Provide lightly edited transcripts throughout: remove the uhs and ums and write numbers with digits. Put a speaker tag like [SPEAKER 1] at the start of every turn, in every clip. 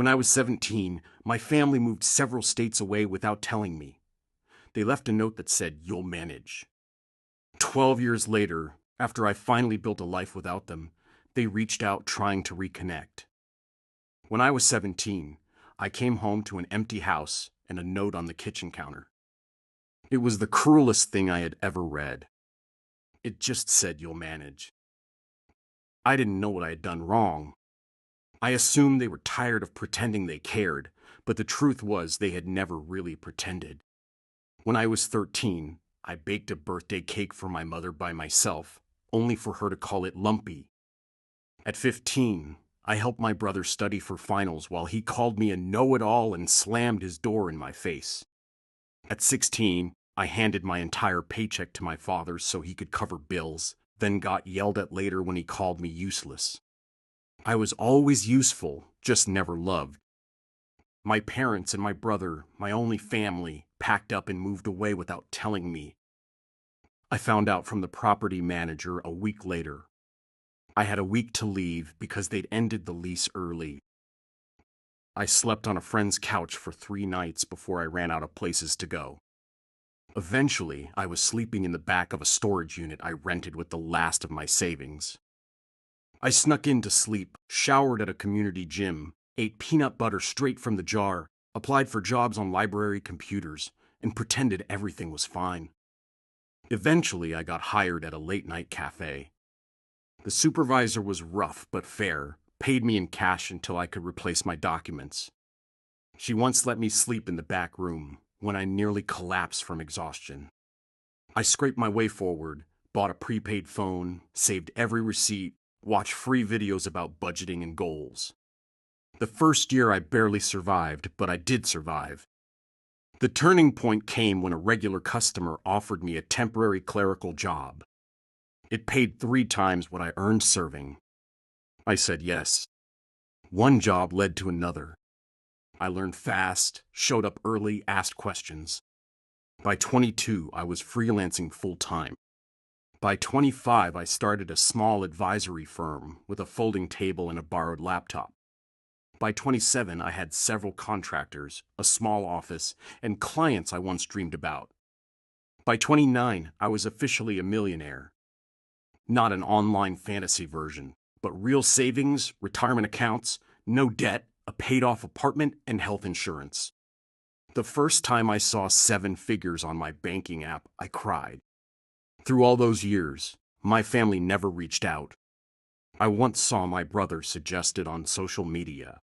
[SPEAKER 1] When I was 17, my family moved several states away without telling me. They left a note that said, "You'll manage." 12 years later, after I finally built a life without them, they reached out trying to reconnect. When I was 17, I came home to an empty house and a note on the kitchen counter. It was the cruelest thing I had ever read. It just said, "You'll manage." I didn't know what I had done wrong. I assumed they were tired of pretending they cared, but the truth was they had never really pretended. When I was 13, I baked a birthday cake for my mother by myself, only for her to call it lumpy. At 15, I helped my brother study for finals while he called me a know-it-all and slammed his door in my face. At 16, I handed my entire paycheck to my father so he could cover bills, then got yelled at later when he called me useless. I was always useful, just never loved. My parents and my brother, my only family, packed up and moved away without telling me. I found out from the property manager a week later. I had a week to leave because they'd ended the lease early. I slept on a friend's couch for 3 nights before I ran out of places to go. Eventually, I was sleeping in the back of a storage unit I rented with the last of my savings. I snuck in to sleep, showered at a community gym, ate peanut butter straight from the jar, applied for jobs on library computers, and pretended everything was fine. Eventually, I got hired at a late-night cafe. The supervisor was rough but fair, paid me in cash until I could replace my documents. She once let me sleep in the back room when I nearly collapsed from exhaustion. I scraped my way forward, bought a prepaid phone, saved every receipt, watched free videos about budgeting and goals. The first year I barely survived, but I did survive. The turning point came when a regular customer offered me a temporary clerical job. It paid 3 times what I earned serving. I said yes. One job led to another. I learned fast, showed up early, asked questions. By 22, I was freelancing full-time. By 25, I started a small advisory firm with a folding table and a borrowed laptop. By 27, I had several contractors, a small office, and clients I once dreamed about. By 29, I was officially a millionaire. Not an online fantasy version, but real savings, retirement accounts, no debt, a paid-off apartment, and health insurance. The first time I saw 7 figures on my banking app, I cried. Through all those years, my family never reached out. I once saw my brother suggested on social media.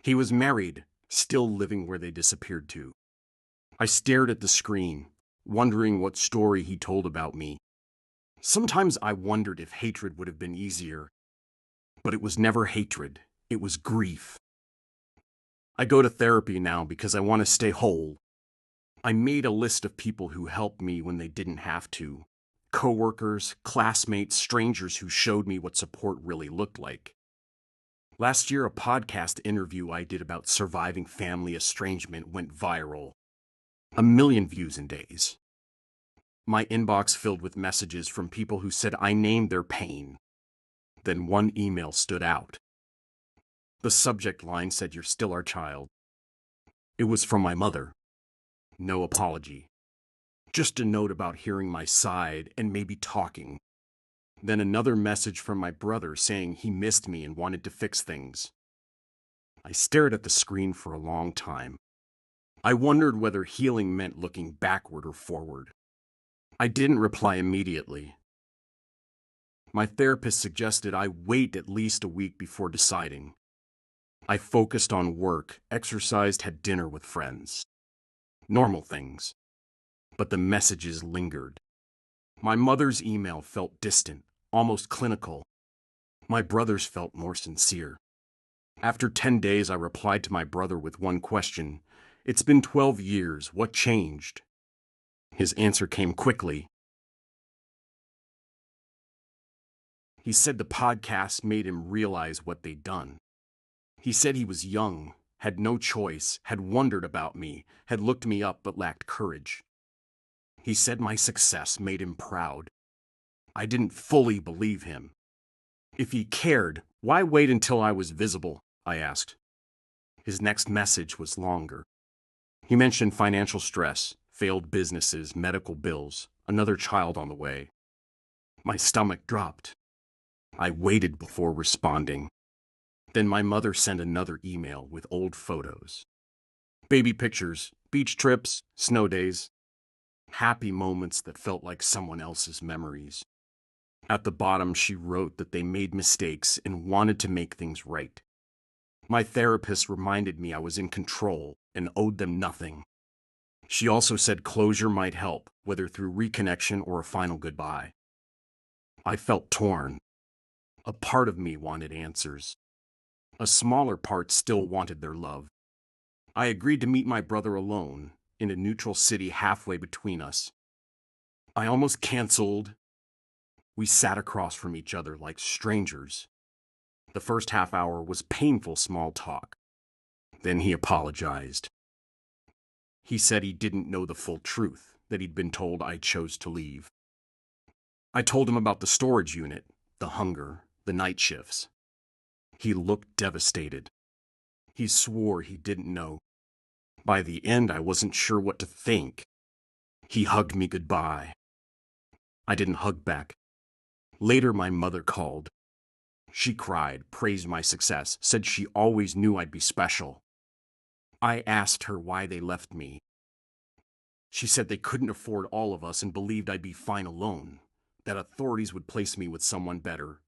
[SPEAKER 1] He was married, still living where they disappeared to. I stared at the screen, wondering what story he told about me. Sometimes I wondered if hatred would have been easier. But it was never hatred, it was grief. I go to therapy now because I want to stay whole. I made a list of people who helped me when they didn't have to. Coworkers, classmates, strangers who showed me what support really looked like. Last year, a podcast interview I did about surviving family estrangement went viral. 1 million views in days. My inbox filled with messages from people who said I named their pain. Then one email stood out. The subject line said, "You're still our child." It was from my mother. No apology. Just a note about hearing my side and maybe talking. Then another message from my brother saying he missed me and wanted to fix things. I stared at the screen for a long time. I wondered whether healing meant looking backward or forward. I didn't reply immediately. My therapist suggested I wait at least a week before deciding. I focused on work, exercised, had dinner with friends. Normal things. But the messages lingered. My mother's email felt distant, almost clinical. My brother's felt more sincere. After 10 days, I replied to my brother with one question. "It's been 12 years. What changed?" His answer came quickly. He said the podcast made him realize what they'd done. He said he was young, had no choice, had wondered about me, had looked me up but lacked courage. He said my success made him proud. I didn't fully believe him. If he cared, why wait until I was visible? I asked. His next message was longer. He mentioned financial stress, failed businesses, medical bills, another child on the way. My stomach dropped. I waited before responding. Then my mother sent another email with old photos. Baby pictures, beach trips, snow days, happy moments that felt like someone else's memories. At the bottom, she wrote that they made mistakes and wanted to make things right. My therapist reminded me I was in control and owed them nothing. She also said closure might help, whether through reconnection or a final goodbye. I felt torn. A part of me wanted answers. A smaller part still wanted their love. I agreed to meet my brother alone, in a neutral city halfway between us. I almost canceled. We sat across from each other like strangers. The first half hour was painful small talk. Then he apologized. He said he didn't know the full truth, that he'd been told I chose to leave. I told him about the storage unit, the hunger, the night shifts. He looked devastated. He swore he didn't know. By the end, I wasn't sure what to think. He hugged me goodbye. I didn't hug back. Later, my mother called. She cried, praised my success, said she always knew I'd be special. I asked her why they left me. She said they couldn't afford all of us and believed I'd be fine alone, that authorities would place me with someone better.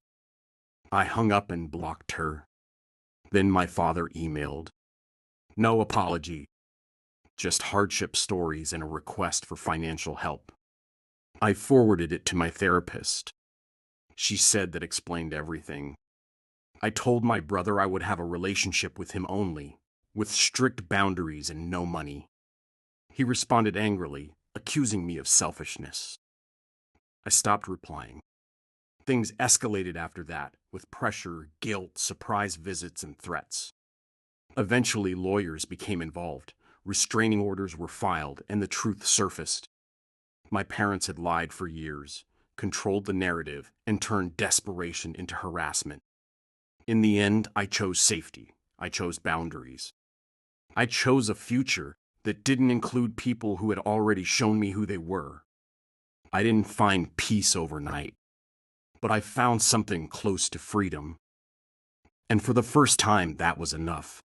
[SPEAKER 1] I hung up and blocked her. Then my father emailed. No apology, just hardship stories and a request for financial help. I forwarded it to my therapist. She said that explained everything. I told my brother I would have a relationship with him only, with strict boundaries and no money. He responded angrily, accusing me of selfishness. I stopped replying. Things escalated after that, with pressure, guilt, surprise visits, and threats. Eventually, lawyers became involved. Restraining orders were filed, and the truth surfaced. My parents had lied for years, controlled the narrative, and turned desperation into harassment. In the end, I chose safety. I chose boundaries. I chose a future that didn't include people who had already shown me who they were. I didn't find peace overnight, but I found something close to freedom. And for the first time, that was enough.